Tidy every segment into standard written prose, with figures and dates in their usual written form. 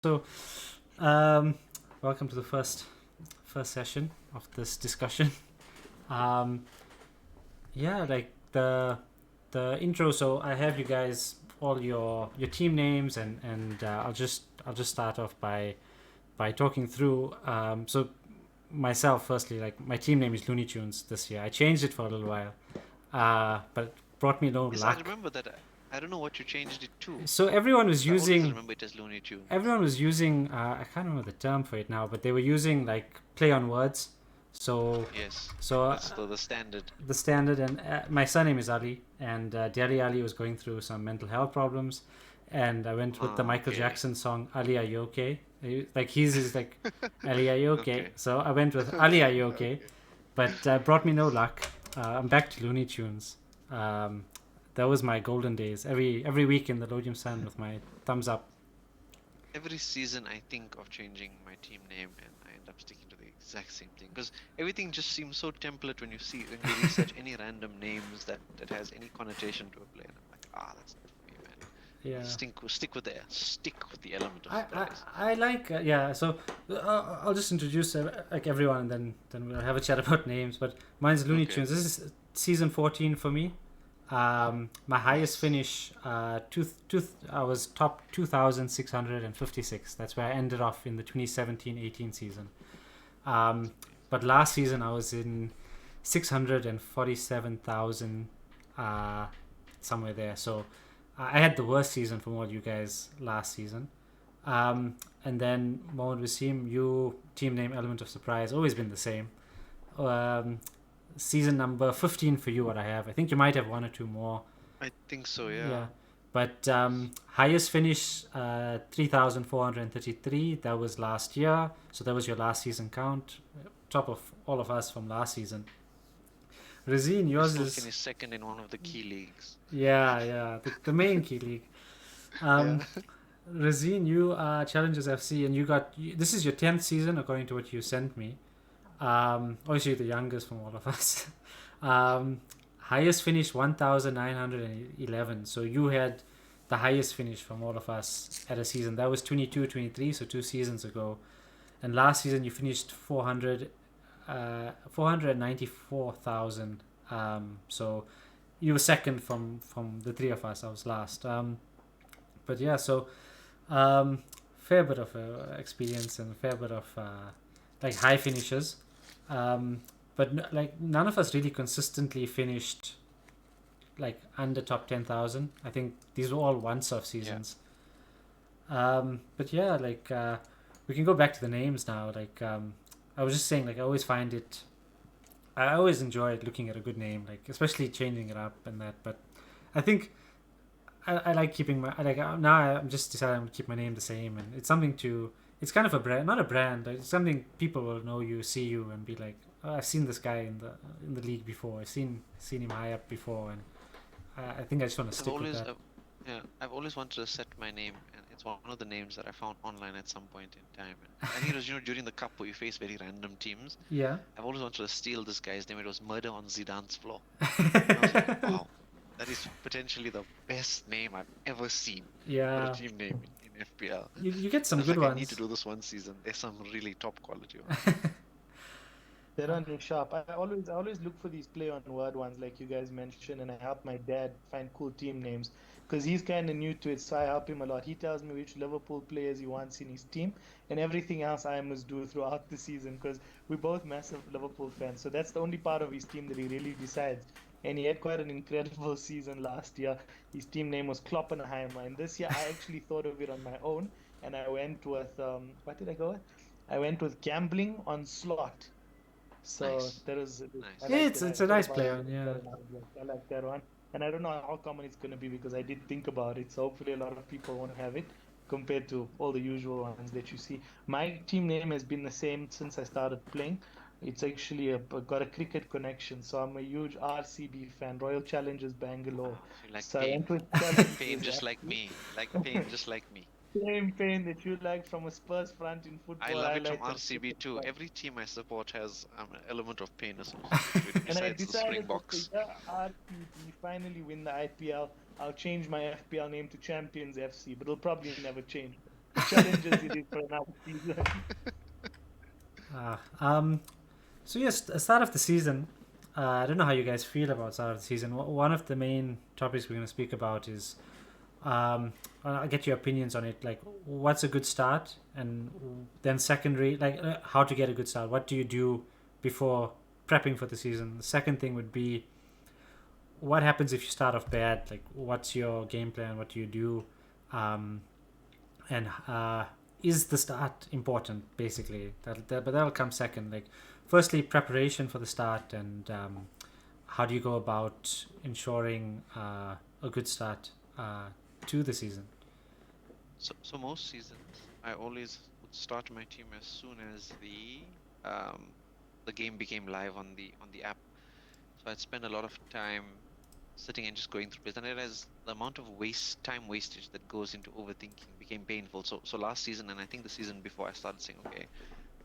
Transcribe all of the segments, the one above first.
So, um, welcome to the first session of this discussion. Um, yeah, like the intro. So I have you guys all your team names, and I'll just start off by talking through. So myself, firstly, like my team name is Looney Tunes this year. I changed it for a little while, but it brought me no Yes, I luck. remember that. I don't know what you changed it to, So everyone was but I always using remember it as Looney Tunes. everyone was using I can't remember the term for it now, but they were using like play on words. So Yes, so that's the standard. the standard, and my surname is Ali, and Delhi Ali was going through some mental health problems, and I went with the Ah, Michael okay. Jackson song Ali, are you okay? Like his is like Ali, are you okay? Okay. So I went with Ali, are Okay. you okay? Okay. But brought me no luck. I'm back to Looney Tunes. um, that was my golden days. Every week in the Lodium Sun with my thumbs up. Every season, I think of changing my team name, and I end up sticking to the exact same thing because everything just seems so template when you research any random names that has any connotation to a player. And I'm like, that's not for me, man. Yeah. Stick with the element of I, I, surprise. I like yeah. So I'll just introduce like everyone, and then we'll have a chat about names. But mine's Looney Okay. Tunes. This is season 14 for me. My highest Nice. finish, I was top 2,656. That's where I ended off in the 2017-18 season. That's Um, amazing. but last season I was in 647,000, uh, somewhere there. So I had the worst season from all you guys last season. And then Mohamed Wasim, you team name Element of Surprise, always been the same. Um, Season number 15 for you, what I have. I think you might have one or two more. I think so, yeah. Yeah. But highest finish, 3,433. That was last year. So that was your last season count. Top of all of us from last season. Razine, I yours still is. finished second in one of the key leagues. Yeah, yeah. The main key league. Yeah. Um, Razine, you are Challengers FC, and this is your 10th season according to what you sent me. Obviously the youngest from all of us. um, Highest finish 1,911. So you had the highest finish from all of us at a season. That was 22-23, so 2 seasons ago. And last season you finished 494,000. So you were second from the three of us. I was last. But yeah, so um, fair bit of experience and fair bit of like high finishes. But like none of us really consistently finished like under top 10,000. I think these were all once off Yeah. seasons. But yeah, like we can go back to the names now. Like I was just saying, like I always enjoyed looking at a good name, like especially changing it up and that. But I think I like keeping my like now I'm just deciding I'm gonna keep my name the same, and it's something to. It's kind of a brand, not a brand. Like, it's something people will know you, see you, and be like, oh, I've seen this guy in the league before. I've seen him high up before, and I think I just want to I've stick with always, that. yeah, I've always wanted to set my name, and it's one of the names that I found online at some point in time. And I think it was, during the cup where you face very random teams. Yeah. I've always wanted to steal this guy's name. It was Murder on Zidane's Floor. And I was like, wow, that is potentially the best name I've ever seen for a Yeah. team name in FPL. You get I some was good like, I need to ones. do this one season. There's some really top quality ones. They're on your sharp. I always look for these play on word ones like you guys mentioned, and I help my dad find cool team names because he's kind of new to it. So I help him a lot. He tells me which Liverpool players he wants in his team, and everything else I must do throughout the season because we're both massive Liverpool fans. So that's the only part of his team that he really decides. And he had quite an incredible season last year. His team name was Kloppenheimer, and this year I actually thought of it on my own, and I went with what did I go with? I went with gambling on slot. So Nice, I nice. Yeah, liked it's it. I it's a thought nice about play it. on. Yeah. I like that one. And I don't know how common it's going to be because I did think about it. So hopefully a lot of people won't have it compared to all the usual ones that you see. My team name has been the same since I started playing. It's actually got a cricket connection. So I'm a huge RCB fan, Royal Challengers Bangalore. So you like So I pain. went with You like pain Challengers just like actually. me. You like pain just like me. Same pain that you like from a Spurs front in I football. love I it from like a RCB cricket too. front. Every team I support has an element of pain associated to it, And I besides the decided that the Springboks. year RCB finally win the IPL, I'll change my FPL name to Champions FC, but it'll probably never change. challenges you did for another season. Uh, um, so yes, the start of the season. I don't know how you guys feel about start of the season. One of the main topics we're going to speak about is I'll get your opinions on it. Like, what's a good start, and then secondary, like how to get a good start. What do you do before prepping for the season? The second thing would be what happens if you start off bad. Like, what's your game plan? What do you do? And is the start important? Basically, but that'll come second. Like, firstly, preparation for the start, and how do you go about ensuring a good start to the season? So most seasons, I always would start my team as soon as the game became live on the app. So I'd spend a lot of time sitting and just going through it, and I realized the amount of time wastage that goes into overthinking became painful. So last season, and I think the season before, I started saying, okay,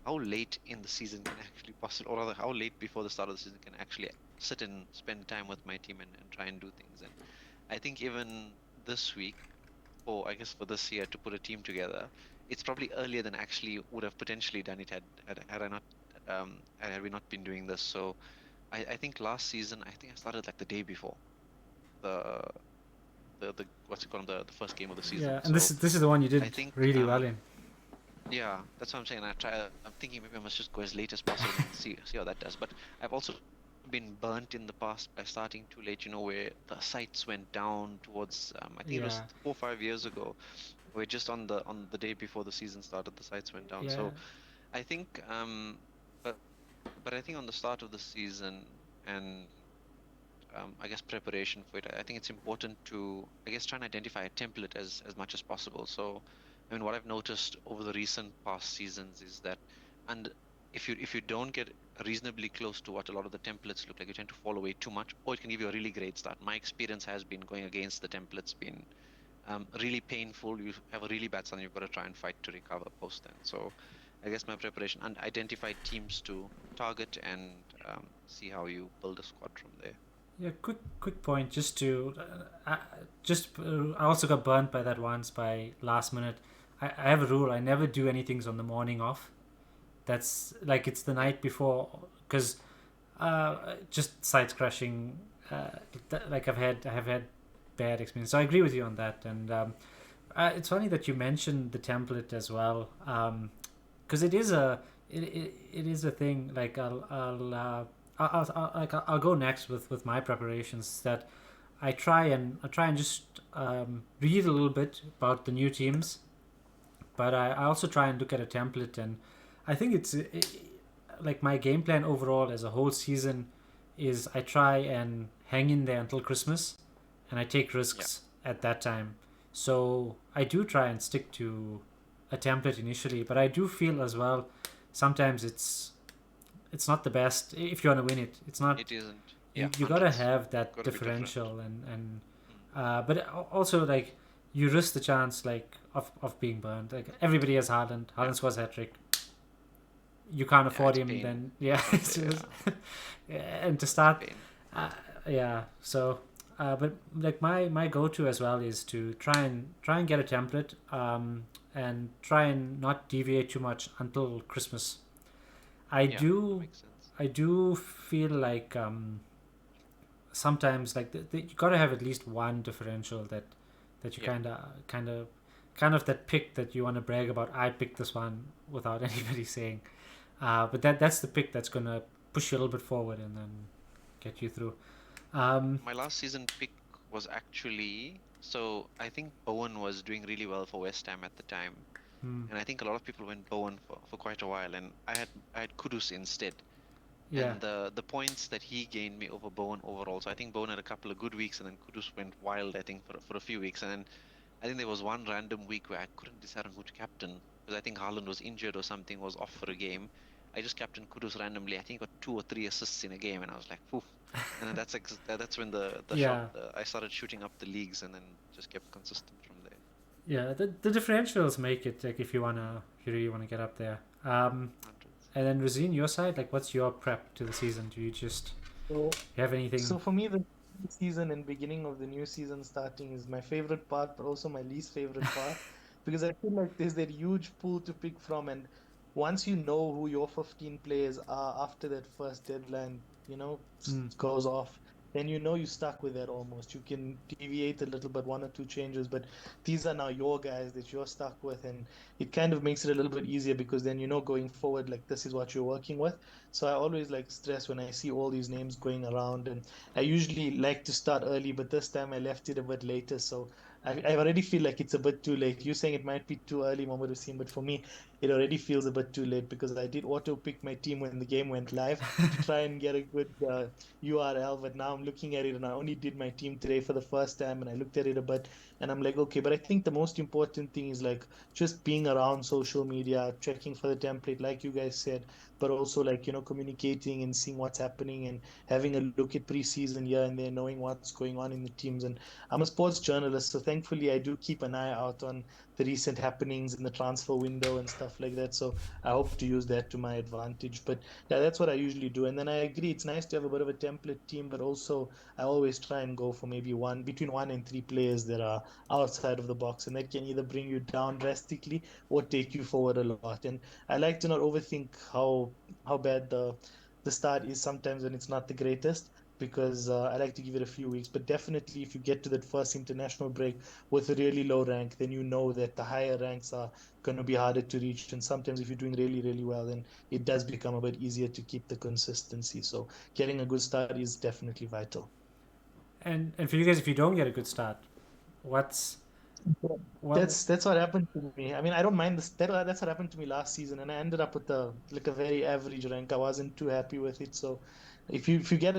how late in the season can I actually possibly, or rather, how late before the start of the season can I actually sit and spend time with my team and try and do things. And I think even this week, or I guess for this year, to put a team together, it's probably earlier than I actually would have potentially done it had I not had we not been doing this. So I think last season, I think I started like the day before the what's it called, the first game of the season. Yeah, and this is the one you did I think really well in. yeah, that's what I'm saying. I'm thinking maybe I must just go as late as possible and see how that does. But I've also been burnt in the past by starting too late. Where the sites went down towards I think it was Yeah. 4 or 5 years ago, where just on the day before the season started, the sites went down. Yeah. So I think but I think on the start of the season and I guess preparation for it, I think it's important to, I guess, try and identify a template as much as possible. So, I mean, what I've noticed over the recent past seasons is that, and if you don't get reasonably close to what a lot of the templates look like, you tend to fall away too much, or it can give you a really great start. My experience has been going against the templates been really painful. You have a really bad start, and you've got to try and fight to recover post then. So, I guess my preparation and identify teams to target and see how you build a squad from there. Yeah, quick point. I also got burnt by that once by last minute. I have a rule. I never do anything on the morning off. That's like it's the night before, because just sites crashing. Like I have had bad experience. So I agree with you on that. And it's funny that you mentioned the template as well, because it is a thing. Like I'll go next with my preparations. That I try and just read a little bit about the new teams, but I also try and look at a template. And I think like my game plan overall as a whole season is I try and hang in there until Christmas, and I take risks at that time. So I do try and stick to a template initially, but I do feel as well sometimes it's not the best if you want to win it. It's not. It isn't. You, Yeah, you gotta hundreds. have that Gotta be different. differential and but also like you risk the chance like of being burned. Like everybody has Haaland. Haaland scores hat trick. You can't afford it's him. pain. Then yeah, Okay, it's just- and to start Pain. yeah. So but like my go-to as well is to try and get a template and try and not deviate too much until Christmas. I Yeah, do makes sense. I do feel like sometimes like you gotta have at least one differential that you Yeah. kind of that pick that you want to brag about. I picked this one without anybody saying, but that's the pick that's gonna push you a little bit forward and then get you through. My last season pick was actually, so I think Bowen was doing really well for West Ham at the time, hmm, and I think a lot of people went Bowen for quite a while, and I had Kudus instead. yeah, And the points that he gained me over Bowen overall. So I think Bowen had a couple of good weeks, and then Kudus went wild, I think, for a few weeks. And then I think there was one random week where I couldn't decide on who to captain because I think Haaland was injured or something, was off for a game. I just captained Kudus randomly. I think he got 2 or 3 assists in a game, and I was like, poof. And then that's when yeah, I started shooting up the leagues, and then just kept consistent from there. yeah. The differentials make it like if you really wanna get up there. Hundreds. And then Rosine, your side, like what's your prep to the season? Do you just So, have anything? so for me, the season and beginning of the new season starting is my favorite part, but also my least favorite part. because I feel like there's that huge pool to pick from, and once you know who your 15 players are after that first deadline, Mm. goes off, then you know you're stuck with that almost. You can deviate a little bit, one or two changes, but these are now your guys that you're stuck with, and it kind of makes it a little bit easier because then going forward, like this is what you're working with. So I always like stress when I see all these names going around, and I usually like to start early, but this time I left it a bit later, so I already feel like it's a bit too late. You're saying it might be too early, Mohamed Hussein, but for me, it already feels a bit too late because I did auto pick my team when the game went live to try and get a good URL. But now I'm looking at it and I only did my team today for the first time and I looked at it a bit and I'm like, okay, but I think the most important thing is like just being around social media, checking for the template, like you guys said, but also like, communicating and seeing what's happening and having a look at preseason here and there, knowing what's going on in the teams. And I'm a sports journalist, so thankfully I do keep an eye out on the recent happenings in the transfer window and stuff like that. So I hope to use that to my advantage. But yeah, that's what I usually do. And then I agree, it's nice to have a bit of a template team, but also I always try and go for maybe between 1 and 3 players that are outside of the box, and that can either bring you down drastically or take you forward a lot. And I like to not overthink how bad the start is sometimes when it's not the greatest because I like to give it a few weeks. But definitely, if you get to that first international break with a really low rank, then you know that the higher ranks are going to be harder to reach. And sometimes, if you're doing really, really well, then it does become a bit easier to keep the consistency. So, getting a good start is definitely vital. And for you guys, if you don't get a good start, what's Yeah. what? That's what happened to me. I mean, I don't mind this. That's what happened to me last season, and I ended up with a very average rank. I wasn't too happy with it. So, if you get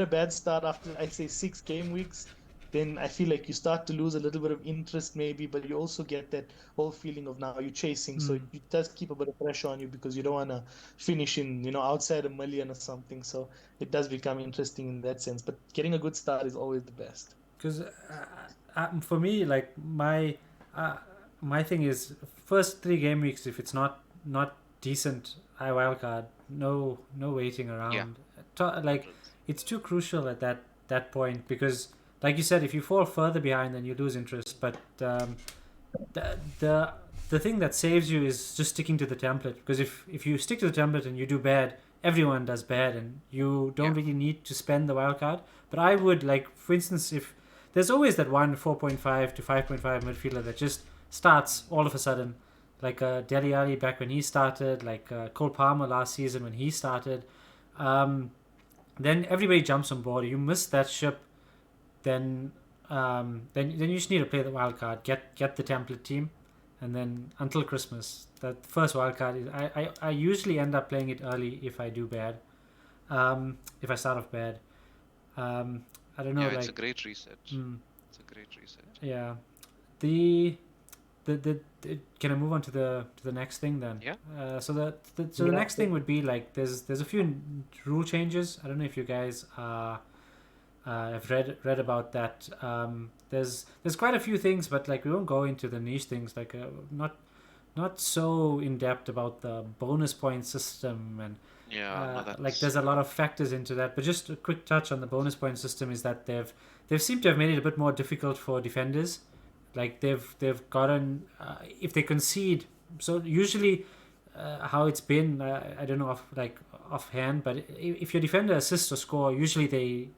a bad start after I say 6 game weeks, then I feel like you start to lose a little bit of interest maybe, but you also get that whole feeling of now you're chasing. So Mm, it does keep a bit of pressure on you because you don't want to finish in outside a million or something. So it does become interesting in that sense. But getting a good start is always the best. because for me, like uh, my thing is first 3 game weeks. If it's not decent, I wildcard. No waiting Yeah, around. Like 100. it's too crucial at that point because, like you said, if you fall further behind, then you lose interest. But the the the thing that saves you is just sticking to the template because if you stick to the template and you do bad, everyone does bad and you don't Yeah, really need to spend the wild card. But I would, like, for instance, if there's always that one 4.5 to 5.5 midfielder that just starts all of a sudden, like Dele Alli back when he started, like Cole Palmer last season when he started. um, then everybody jumps on board. You miss that ship, then then you just need to play the wild card, get the template team, and then until Christmas, that first wild card is I usually end up playing it early if I do bad, if I start off bad. Um, I don't know, yeah, it's a like, great reset. mm, It's a great reset. yeah, the can I move on to the next thing then? Yeah, So the Yeah. next thing would be like there's a few rule changes. I don't know if you guys have read about that. There's quite a few things, but like we won't go into the niche things. Like not so in depth about the bonus point system and yeah, no, like that's there's a lot of factors into that. But just a quick touch on the bonus point system is that they've seemed to have made it a bit more difficult for defenders. Like they've gotten if they concede. So usually how it's been, I don't know offhand, but if your defender assists or score, usually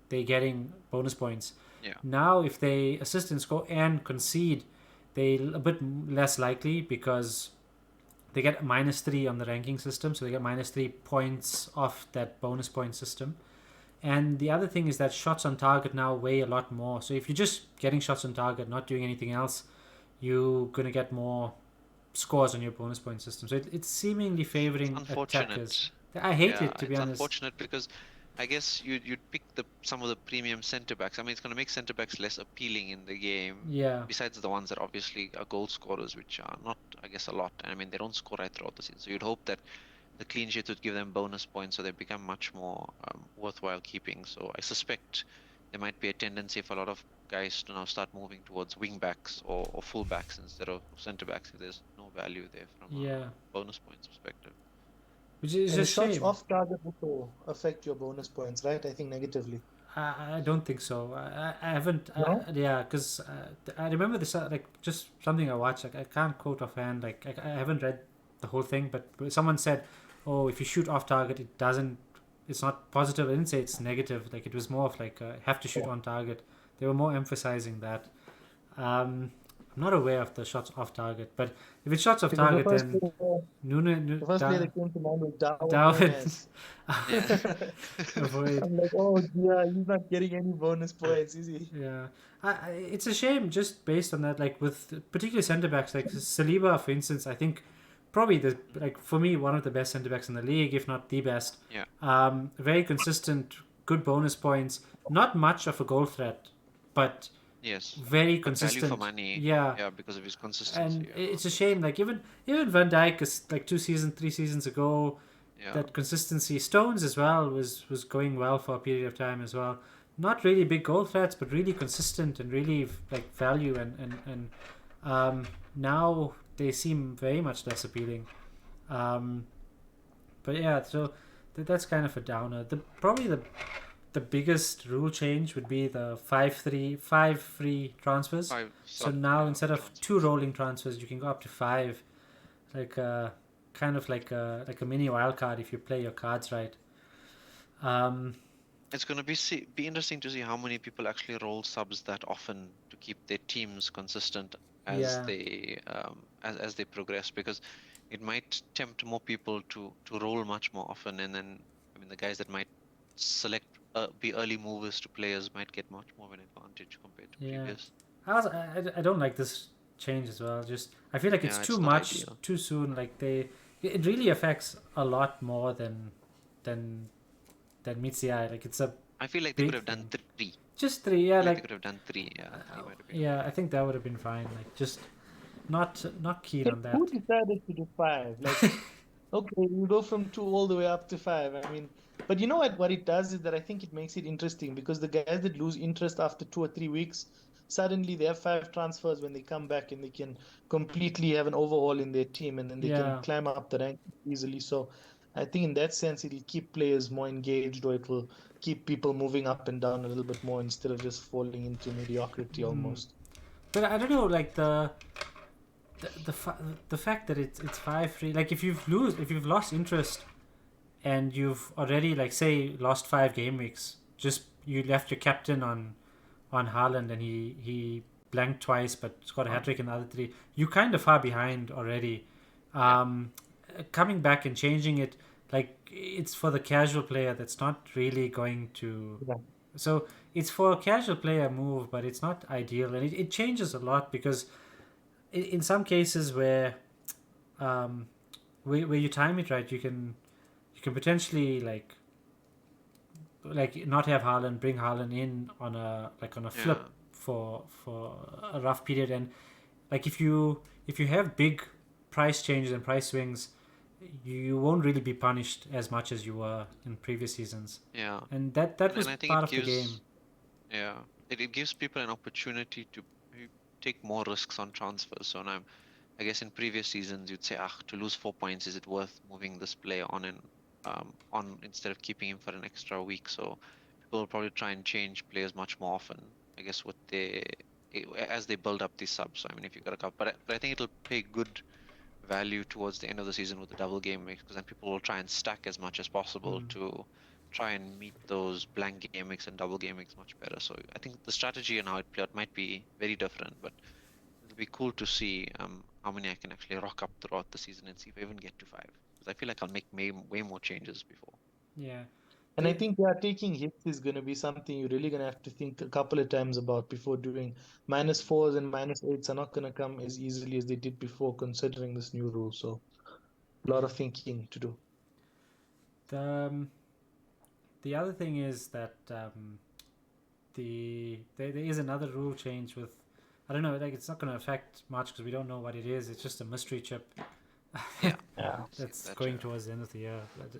they getting bonus points. yeah, Now if they assist and score and concede, they a bit less likely because they get -3 on the ranking system, so they get -3 points off that bonus point system. And the other thing is that shots on target now weigh a lot more. So if you're just getting shots on target, not doing anything else, you're gonna get more scores on your bonus point system. So it's seemingly it's favoring attackers. unfortunate. I hate Yeah, it, to be it's honest. unfortunate because I guess you'd pick some of the premium center backs. I mean, it's going to make center backs less appealing in the game. Yeah, Besides the ones that obviously are goal scorers, which are not, I guess, a lot. I mean, they don't score right throughout the season. So you'd hope that the clean sheet would give them bonus points, so they become much more worthwhile keeping. So I suspect there might be a tendency for a lot of guys to now start moving towards wing backs or full backs instead of center backs if there's no value there from a yeah, bonus points perspective. which is And a the shots shame. off target also affect your bonus points, right? I think negatively. I don't think so. I haven't. No? Yeah, because I remember this like just something I watched. Like I can't quote offhand. Like I haven't read the whole thing, but someone said, "Oh, if you shoot off target, it doesn't. It's not positive." I didn't say it's negative. Like it was more of like have to shoot Yeah. on target. They were more emphasizing that. I'm not aware of the shots off target, but if it's shots off Because target, then the first player that came to mind was Darwin Darwin Nunes. Yeah. avoid. I'm like, oh dear, he's not getting any bonus points, is he? Yeah, it's a shame just based on that. Like with particularly centre backs, like Saliba, for instance, I think probably the like for me one of the best centre backs in the league, if not the best. Yeah. Very consistent, good bonus points, not much of a goal threat, but Yes. very But value for consistent. money. Yeah, Yeah, because of his consistency. and Yeah. it's a shame. Like even Van Dijk is like 3 seasons ago. Yeah. That consistency. Stones as well was going well for a period of time as well. Not really big goal threats, but really consistent and really like value and now they seem very much less appealing. But yeah, so that's kind of a downer. Probably the biggest rule change would be the 5 free transfers. So now instead of 2 rolling transfers, you can go up to 5, like kind of like a mini wild card if you play your cards right. It's going to be interesting to see how many people actually roll subs that often to keep their teams consistent as Yeah. they as they progress, because it might tempt more people to roll much more often, and then I mean the guys that might select be early movers to players might get much more of an advantage compared to Yeah. previous. I don't like this change as well. Just I feel like it's Yeah, too it's not much ideal. too soon. Like it really affects a lot more than meets the eye. Like it's a I feel like they big could have done thing. 3. Just 3. Yeah, I feel like they like could have done 3. Yeah, 3 might have been. yeah. I think that would have been fine. Like just not keen on that. Who decided to do 5? Like, okay, you go from 2 all the way up to 5. I mean, but you know what? What it does is that I think it makes it interesting because the guys that lose interest after 2 or 3 weeks, suddenly they have 5 transfers when they come back and they can completely have an overhaul in their team and then they can Yeah. climb up the rank easily. So I think in that sense, it'll keep players more engaged or it will keep people moving up and down a little bit more instead of just falling into mediocrity almost. But I don't know, like the fact that it's 5 free. Like if you've lost interest and you've already like say lost 5 game weeks, just you left your captain on Haaland and he blanked twice but scored a hat trick in the other 3. You kind of far behind already. Coming back and changing it, like it's for the casual player that's not really going to. Yeah. So it's for a casual player move, but it's not ideal, and it changes a lot because in some cases where where you time it right, you can potentially like not have Haaland, bring Haaland in on a flip Yeah. for a rough period, and like if you have big price changes and price swings, you won't really be punished as much as you were in previous seasons, Yeah. and that was And I think part it of gives, the game. yeah, it gives people an opportunity to take more risks on transfers. So now, I guess in previous seasons you'd say, ah, to lose 4 points, is it worth moving this player on and on instead of keeping him for an extra week? So people will probably try and change players much more often. I guess as they build up these subs. So, I mean, if you got a couple, but I think it'll pay good value towards the end of the season with the double game weeks, because then people will try and stack as much as possible to try and meet those blank game weeks and double game weeks much better. So I think the strategy and how it played out might be very different, but it'll be cool to see how many I can actually rock up throughout the season and see if I even get to 5. Because I feel like I'll make way more changes before. Yeah. And I think taking hits is going to be something you're really going to have to think a couple of times about before doing. -4s and -8s are not going to come as easily as they did before, considering this new rule. So, a lot of thinking to do. The other thing is that there is another rule change with, I don't know, like it's not going to affect much because we don't know what it is. It's just a mystery chip Yeah. Yeah. that's That's going right. towards the end of the year. But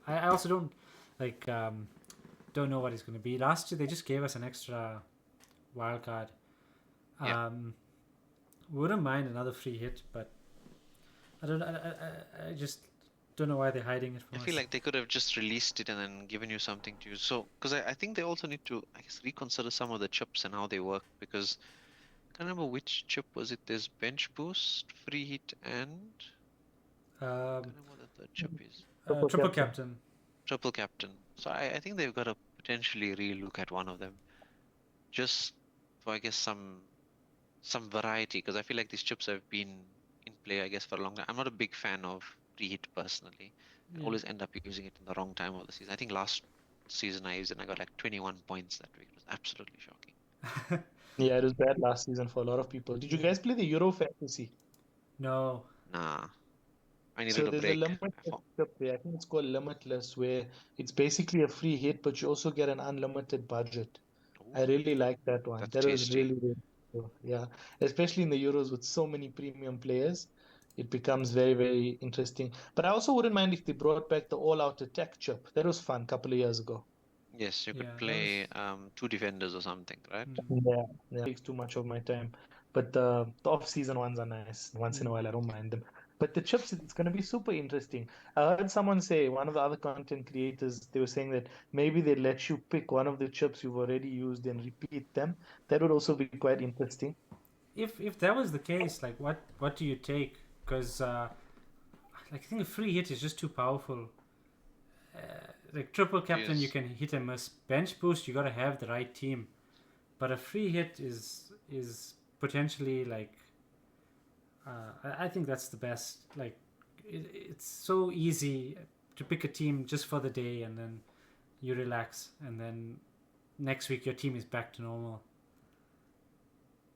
I also don't like don't know what it's going to be. Last year they just gave us an extra wild card. Yeah. Wouldn't mind another free hit, but I don't. I just don't know why they're hiding it from I us. feel like they could have just released it and then given you something to use. So, because I think they also need to, I guess, reconsider some of the chips and how they work. Because I can't remember which chip was it. There's bench boost, free hit, and I Um, can't remember what the third chip is. Triple triple captain. captain. Triple captain. So I think they've got to potentially relook at one of them, just for I guess some variety. Because I feel like these chips have been in play, I guess, for a long time. I'm not a big fan of free hit personally. I Yeah. always end up using it in the wrong time of the season. I think last season I used it and I got like 21 points that week. It was absolutely shocking. Yeah, it was bad last season for a lot of people. Did you Yeah. guys play the Euro Fantasy? No. Nah, I needed So a there's a break. limitless chip there. I think it's called Limitless, where it's basically a free hit, but you also get an unlimited budget. I Ooh, really like that one. that's That was tasty. really, really cool. Yeah, especially in the Euros with so many premium players, it becomes very, very interesting. But I also wouldn't mind if they brought back the all-out attack chip. That was fun a couple of years ago. Yes, you could Yeah, that play was. two defenders or something, right? Mm, Yeah, yeah, takes too much of my time. But the off-season ones are nice. Once in a mm. while, I don't mind them. But the chips, it's going to be super interesting. I heard someone say, one of the other content creators, they were saying that maybe they let you pick one of the chips you've already used and repeat them. That would also be quite interesting. If that was the case, like what do you take? Because like I think a free hit is just too powerful. Like triple captain, you Yes. can hit and miss. Bench boost, you gotta have the right team. But a free hit is potentially like I think that's the best. Like it's so easy to pick a team just for the day and then you relax and then next week your team is back to normal.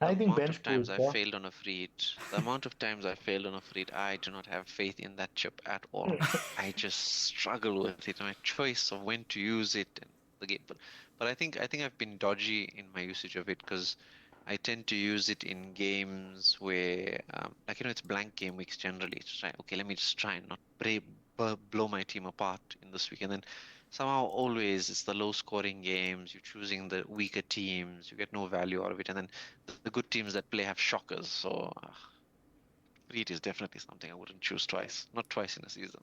The I think amount bench of times boost, I yeah. failed on a free hit, the amount of times I failed on a free hit, I do not have faith in that chip at all. I just struggle with it. My choice of when to use it and the game, but I think I've been dodgy in my usage of it because I tend to use it in games where, like it's blank game weeks generally. It's try, okay, let me just try and not blow my team apart in this week, and then somehow always it's the low scoring games. You're choosing the weaker teams. You get no value out of it, and then the good teams that play have shockers. So Reed is definitely something I wouldn't choose twice. Not twice in a season.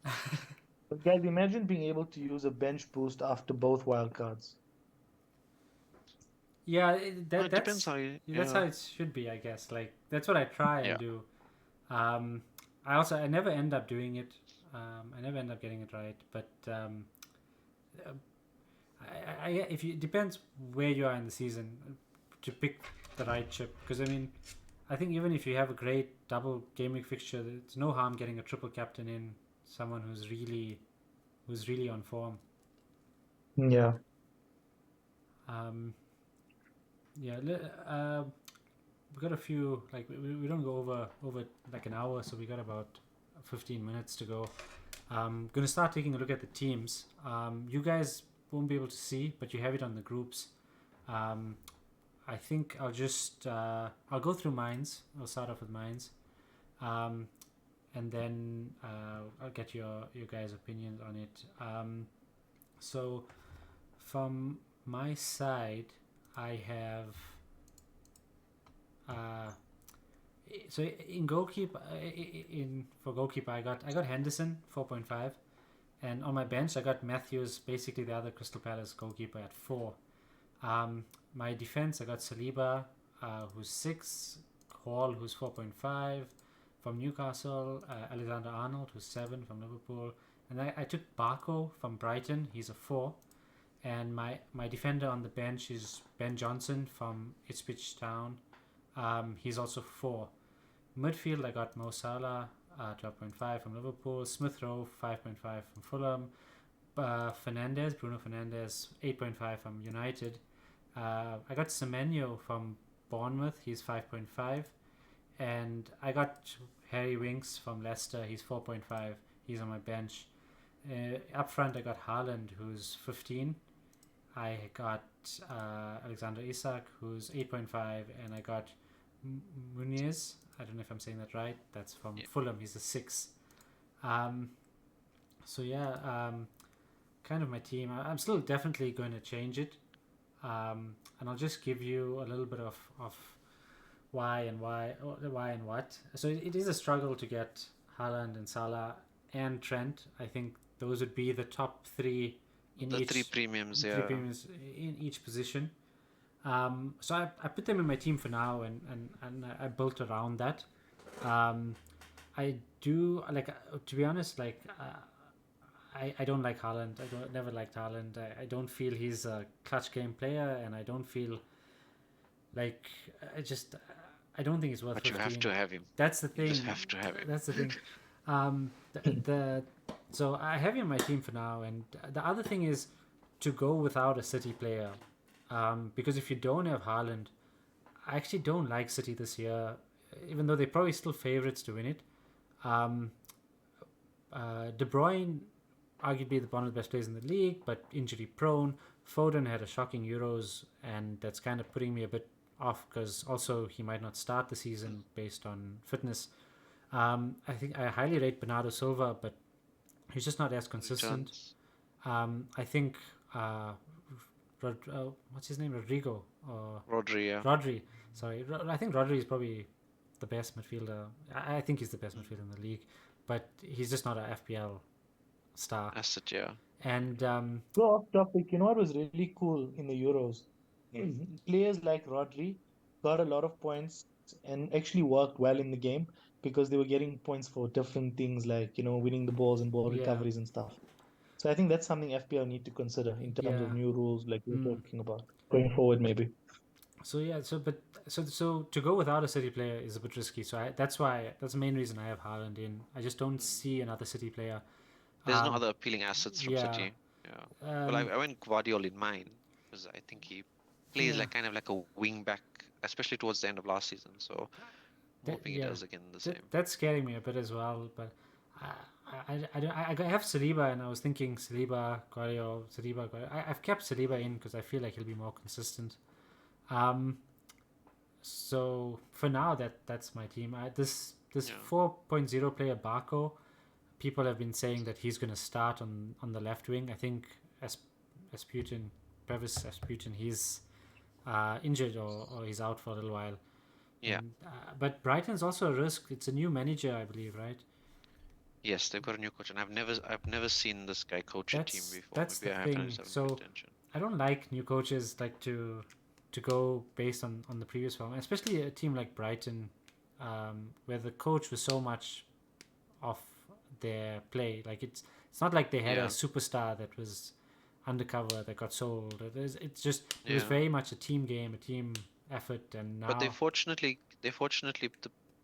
But guys, imagine being able to use a bench boost after both wildcards. Yeah, It depends how you. that's how Yeah. it should be, I guess. Like that's what I try and Yeah. do. Um, I never end up doing it. I never end up getting it right. But uh, if you it depends where you are in the season to pick the right chip. Because I mean, I think even if you have a great double game week fixture, it's no harm getting a triple captain in someone who's really on form. Yeah. Um, yeah, we got a few like we don't go over like an hour, so we got about 15 minutes to go. I'm gonna start taking a look at the teams. You guys won't be able to see, but you have it on the groups. Um, I think I'll go through mines. I'll start off with mines, um, and then I'll get your guys' opinions on it. So from my side, I have uh, so in goalkeeper in for goalkeeper I got Henderson 4.5, and on my bench I got Matthews, basically the other Crystal Palace goalkeeper, at 4. My defense I got Saliba, who's 6, Hall, who's 4.5 from Newcastle, Alexander Arnold, who's 7 from Liverpool, and I took Barco from Brighton, he's a 4. And my defender on the bench is Ben Johnson from Ipswich Town. He's also 4. Midfield, I got Mo Salah, 12.5 from Liverpool. Smith Rowe, 5.5 from Fulham. Bruno Fernandes, 8.5 from United. I got Semenyo from Bournemouth, he's 5.5. And I got Harry Winks from Leicester, he's 4.5. He's on my bench. Up front, I got Haaland, who's 15. I got Alexander Isak, who's 8.5, and I got Muniz. I don't know if I'm saying that right. That's from Fulham. He's a 6. So yeah, kind of my team. I'm still definitely going to change it, and I'll just give you a little bit of why and what. So it is a struggle to get Haaland and Salah and Trent. I think those would be the top three in The each three premiums, three yeah. premiums in each position. So I put them in my team for now, and I built around that. I do like to be honest, like I don't like Haaland. I don't never liked Haaland. I don't feel he's a clutch game player, and I don't feel like I don't think it's worth But you 15. have to have him. That's the You thing. just have to have him. That's the thing. The so I have him on my team for now, and the other thing is to go without a City player, because if you don't have Haaland, I actually don't like City this year, even though they're probably still favourites to win it. Um, De Bruyne, arguably one of the best players in the league, but injury prone. Foden had a shocking Euros, and that's kind of putting me a bit off because also he might not start the season based on fitness. I think I highly rate Bernardo Silva, but he's just not as consistent. Returns. I think what's his name, Rodrigo or Rodri, yeah. Rodri. Sorry, I think Rodri is probably the best midfielder. I think he's the best midfielder in the league, but he's just not an FPL star. Asset, yeah. And Go off topic. You know what was really cool in the Euros? Players like Rodri got a lot of points and actually worked well in the game because they were getting points for different things like, winning the balls and ball Yeah. recoveries and stuff. So I think that's something FPL need to consider in terms of Yeah. new rules like we're talking about going forward maybe. So yeah, so to go without a City player is a bit risky. So that's the main reason I have Haaland in. I just don't see another City player. There's no other appealing assets from yeah. City. Yeah. Well, I went Guardiola in mine because I think he plays Yeah. kind of like a wing back, especially towards the end of last season. So I'm hoping he yeah. does again the same. That's scaring me a bit as well. But I have Saliba, and I was thinking Saliba, Guardiola, Saliba, Guardiola. I've kept Saliba in because I feel like he'll be more consistent. So for now, that's my team. This Yeah. 4.0 player Barco, people have been saying that he's going to start on the left wing. I think Asputin, Previs Asputin, he's injured or he's out for a little while. Yeah. And, but Brighton's also a risk. It's a new manager, I believe, right? Yes, they've got a new coach, and I've never seen this guy coach a team before. That's Maybe the I thing. haven't just So paid attention. I don't like new coaches like to go based on the previous form, especially a team like Brighton, where the coach was so much off their play. Like it's not like they had a Yeah. superstar that was undercover that got sold. It was Yeah. very much a team game, a team effort, and now But they fortunately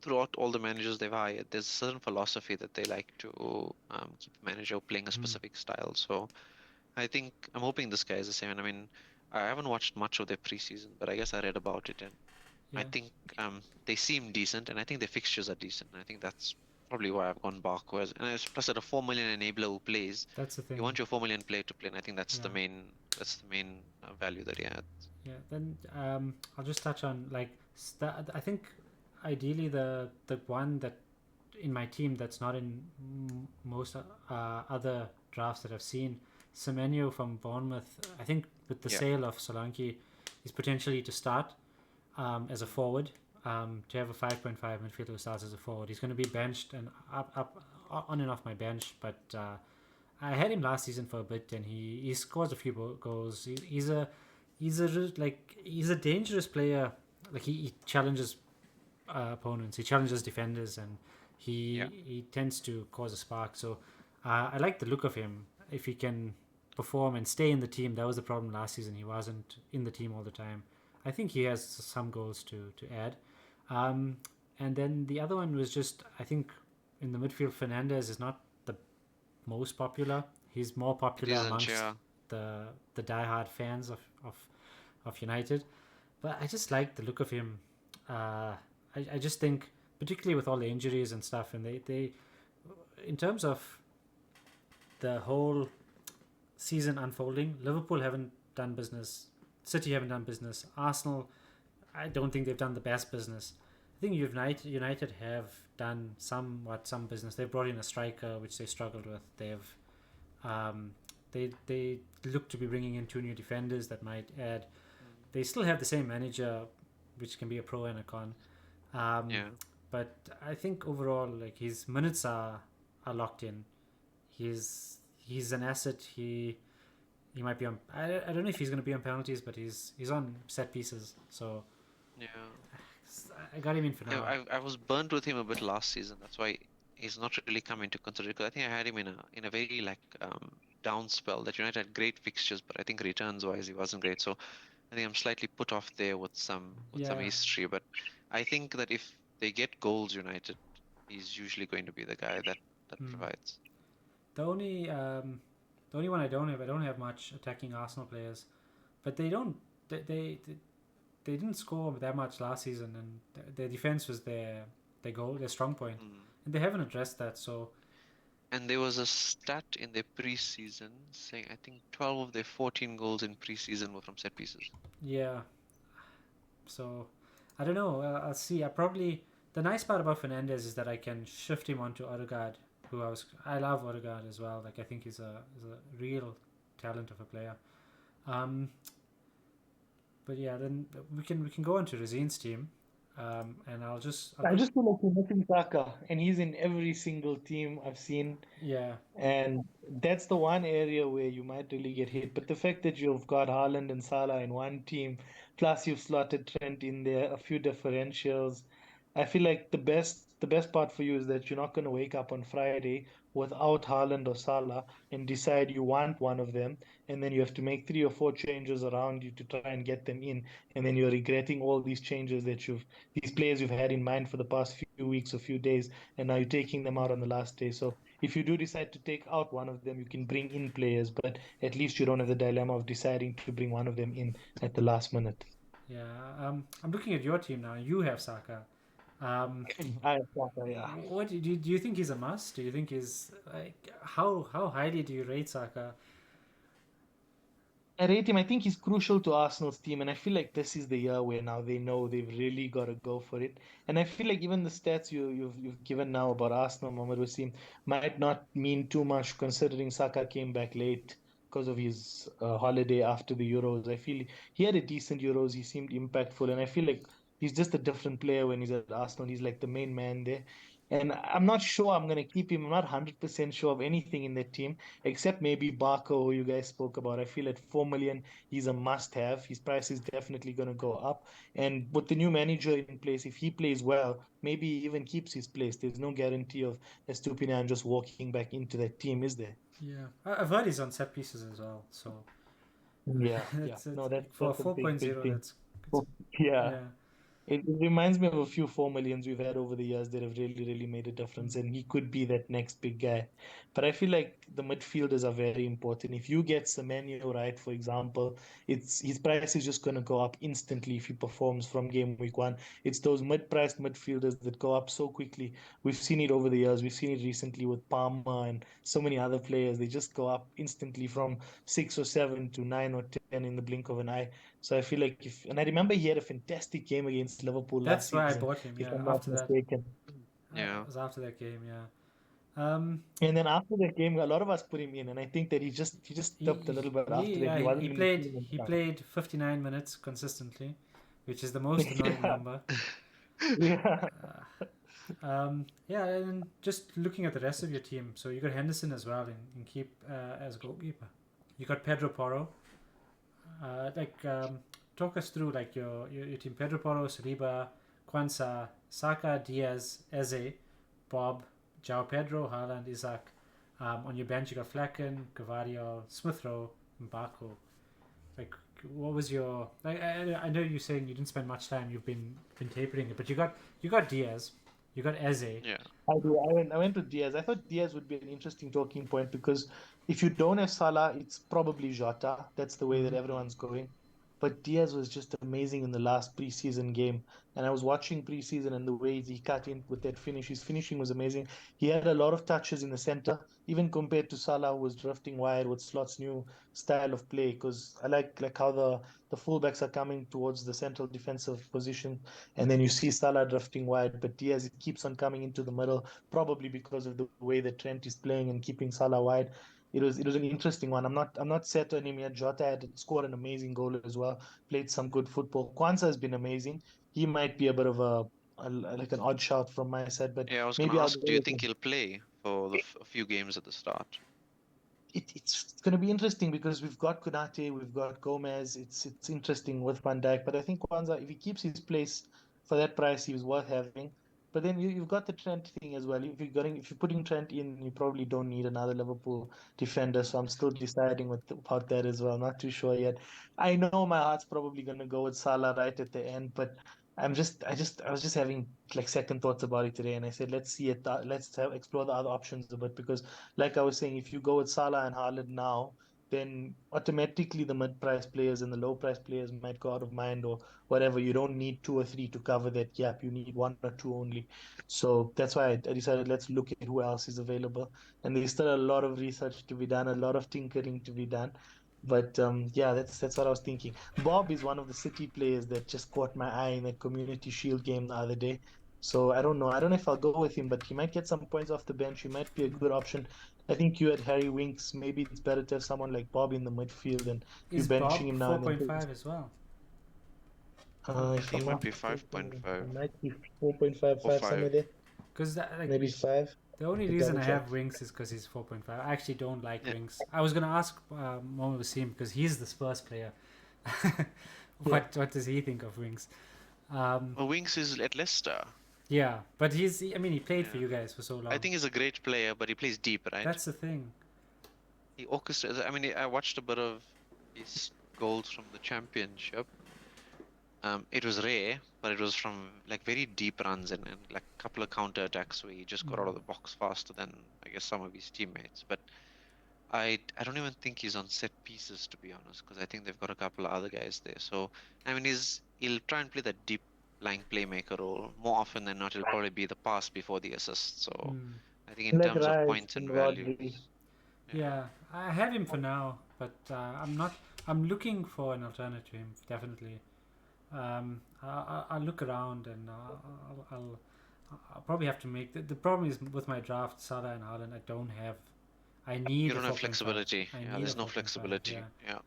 throughout all the managers they've hired, there's a certain philosophy that they like to keep a manager playing a specific style. So I think I'm hoping this guy is the same. And I mean, I haven't watched much of their preseason, but I guess I read about it, and I yeah. think they seem decent, and I think their fixtures are decent. And I think that's probably why I've gone Barco as, and it's plus at a 4 million enabler who plays. That's the thing. You want your 4 million player to play, and I think that's the Yeah. main value that he had. Yeah, then I'll just touch on like I think ideally the one that in my team that's not in most other drafts that I've seen, Semenyo from Bournemouth. I think with the Yeah. sale of Solanke, is potentially to start as a forward. To have a 5.5 midfielder who starts as a forward, he's going to be benched and up on and off my bench, but. I had him last season for a bit, and he scores a few goals. He's a dangerous player. Like he challenges opponents, he challenges defenders, and he tends to cause a spark. So I like the look of him. If he can perform and stay in the team, that was the problem last season. He wasn't in the team all the time. I think he has some goals to add. And then the other one was just I think in the midfield, Fernandez is not the most popular. He's more popular amongst the diehard fans of United, but I just like the look of him. I just think, particularly with all the injuries and stuff, and they in terms of the whole season unfolding, Liverpool haven't done business, City haven't done business, Arsenal, I don't think they've done the best business. I think United have done some business. They've brought in a striker, which they struggled with. They've they look to be bringing in 2 new defenders that might add. They still have the same manager, which can be a pro and a con. But I think overall, like his minutes are locked in. he's an asset. He might be on. I don't know if he's going to be on penalties, but he's on set pieces. So Yeah. I got him in for Yeah, now. I was burnt with him a bit last season. That's why he's not really come into consideration. Because I think I had him in a very like down spell that United had great fixtures, but I think returns wise he wasn't great. So I think I'm slightly put off there with some Yeah. history. But I think that if they get goals United, he's usually going to be the guy that Mm. provides. The only one I don't have much attacking Arsenal players, but they didn't score that much last season, and their defense was their strong point, Mm. and they haven't addressed that. So And there was a stat in their preseason saying I think 12 of their 14 goals in preseason were from set pieces. yeah, so I don't know. I'll see. The nice part about Fernandez is that I can shift him onto Odegaard, who I love Odegaard as well. Like I think he's a real talent of a player. Um, but yeah, then we can go into Razine's team, and I'll I quick just feel like we're missing Saka, and he's in every single team I've seen. yeah. And that's the one area where you might really get hit. But the fact that you've got Haaland and Salah in one team, plus you've slotted Trent in there, a few differentials, I feel like the best part for you is that you're not going to wake up on Friday without Haaland or Salah and decide you want one of them, and then you have to make 3 or 4 changes around you to try and get them in, and then you're regretting all these changes that these players you've had in mind for the past few weeks or few days, and now you're taking them out on the last day. So if you do decide to take out one of them, you can bring in players, but at least you don't have the dilemma of deciding to bring one of them in at the last minute. Yeah, I'm looking at your team now. You have Saka. Um, Yeah. what do you think he's a must? Do you think he's like how highly do you rate Saka? I rate him. I think he's crucial to Arsenal's team, and I feel like this is the year where now they know they've really got to go for it. And I feel like even the stats you've given now about Arsenal, Mohamed Wasim, might not mean too much considering Saka came back late because of his holiday after the Euros. I feel he had a decent Euros. He seemed impactful, and I feel like he's just a different player when he's at Arsenal. He's like the main man there. And I'm not sure I'm going to keep him. I'm not 100% sure of anything in that team except maybe Barco, who you guys spoke about. I feel at 4 million, he's a must have. His price is definitely going to go up. And with the new manager in place, if he plays well, maybe he even keeps his place. There's no guarantee of Estupiñán just walking back into that team, is there? Yeah, I've heard he's on set pieces as well. So Yeah, yeah. it's No, that's for that's a big, big 4.0. thing. It's Yeah. yeah. It reminds me of a few 4 millions we've had over the years that have really, really made a difference, Mm. and he could be that next big guy. But I feel like the midfielders are very important. If you get Semenyo right, for example, it's his price is just going to go up instantly if he performs from game week one. It's those mid-priced midfielders that go up so quickly. We've seen it over the years. We've seen it recently with Palmer and so many other players. They just go up instantly from 6 or 7 to 9 or 10 in the blink of an eye. So I feel like and I remember he had a fantastic game against Liverpool last That's why I season, bought him. if Yeah, I'm not after that, mistaken. Yeah. it was after that game. Yeah. Um, And then after that game, a lot of us put him in, and I think that he just dipped a little bit after that. He wasn't even feeling he himself. played 59 minutes consistently, which is the most annoying Yeah, number. yeah. Yeah, and just looking at the rest of your team, so you got Henderson as well in keep as goalkeeper. You got Pedro Porro. Talk us through like your team: Pedro Porro, Saliba, Kwanzaa, Saka, Diaz, Eze, Bob, João Pedro, Haaland, Isaac. On your bench, you got Flecken, Gavadio, Smith Rowe, and Barco. Like, what was your? I know you're saying you didn't spend much time. You've been tapering it, but you got Diaz, you got Eze. Yeah. I do. I went to Diaz. I thought Diaz would be an interesting talking point because if you don't have Salah, it's probably Jota. That's the way that Mm-hmm. everyone's going. But Diaz was just amazing in the last preseason game. And I was watching preseason and the way he cut in with that finish. His finishing was amazing. He had a lot of touches in the center, even compared to Salah, who was drifting wide with Slot's new style of play. Because I like how the fullbacks are coming towards the central defensive position, and then you see Salah drifting wide, but Diaz keeps on coming into the middle, probably because of the way that Trent is playing and keeping Salah wide. It was an interesting one. I'm not set on him yet. Jota had scored an amazing goal as well. Played some good football. Kwanzaa has been amazing. He might be a bit of like an odd shout from my side, but Yeah, I was gonna maybe I'll ask, go do you with think him. he'll play for a few games at the start? it's going to be interesting because we've got Konate, we've got Gomez. It's interesting with Van Dijk, but I think Kwanzaa, if he keeps his place for that price, he was worth having. But then you've got the Trent thing as well. If you're putting Trent in, you probably don't need another Liverpool defender. So I'm still deciding about that as well. Not too sure yet. I know my heart's probably going to go with Salah right at the end, but I was just having like second thoughts about it today, and I said let's see it. Explore the other options a bit because like I was saying, if you go with Salah and Haaland now, then automatically the mid-price players and the low-price players might go out of mind or whatever. You don't need two or three to cover that gap. You need one or two only. So that's why I decided let's look at who else is available. And there's still a lot of research to be done, a lot of tinkering to be done. But yeah, that's what I was thinking. Bob is one of the City players that just caught my eye in that Community Shield game the other day. So I don't know. I don't know if I'll go with him, but he might get some points off the bench. He might be a good option. I think you had Harry Winks. Maybe it's better to have someone like Bob in the midfield and you Is benching Bob him now and then. 4.5 as well? I If think I'm it might not be mistaken, 5.5 it might be 4.55 or somewhere 5. there. Because like Maybe 5. the only To reason double I check. have Winks is because he's 4.5. I actually don't like Yeah. Winks. I was gonna ask Mohamed Wasim because he's the Spurs player. Yeah. What does he think of Winks? Um, Well, Winks is at Leicester. yeah, but I mean, he played for Yeah. you guys for so long. I think he's a great player, but he plays deep, right? That's the thing. He orchestrates. I mean, I watched a bit of his goals from the championship. It was rare, but it was from like very deep runs and like a couple of counter attacks where he just got out of the box faster than I guess some of his teammates. But I don't even think he's on set pieces to be honest, because I think they've got a couple of other guys there. So I mean, he'll try and play that deep lying playmaker role more often than not. It'll probably be the pass before the assist. So Mm. I think in Like terms of Rice points and and Rodri. values, Yeah, I have him for now, but I'm not. I'm looking for an alternate to him, definitely. I'll look around and I'll probably have to make. The problem is with my draft, Salah and Haaland, I don't have. I need you a don't have 4.5. flexibility. I Yeah, need there's a no 4.5. flexibility. Yeah. Yeah,